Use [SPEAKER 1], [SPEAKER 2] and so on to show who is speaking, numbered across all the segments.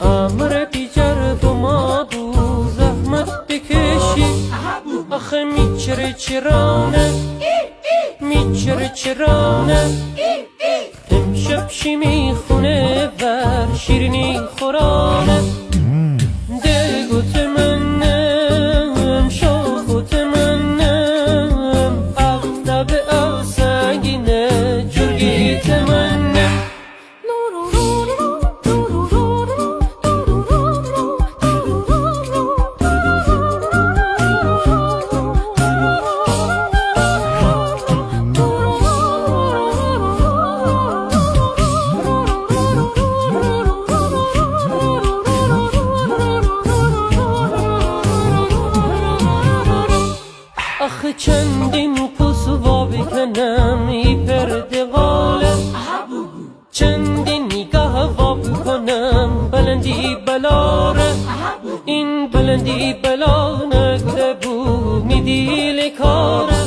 [SPEAKER 1] امر بیجر ما بو زحمت بکشی آخه میچره چرانه میچره چرانه امشب چی میخونه ور شیرینی خورانه دلگوت منم شاخوت منم اغلب سنگینه جرگیت منم آخه چندین پسوا بکنم ای پرده غاله چندین نگاه وا بکنم بلندی بلاره این بلندی بلا نگده بود میدیل کاره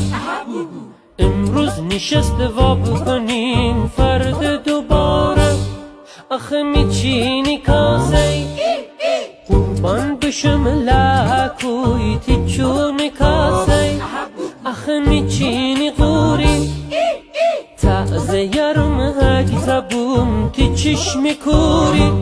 [SPEAKER 1] امروز نشست وا بکنیم فرد دوباره آخه میچینی کاسه قربان بشم لکوی تیچون کاسه آخه میچینی غوری تعزه یارم هک زبون تی چشم کوری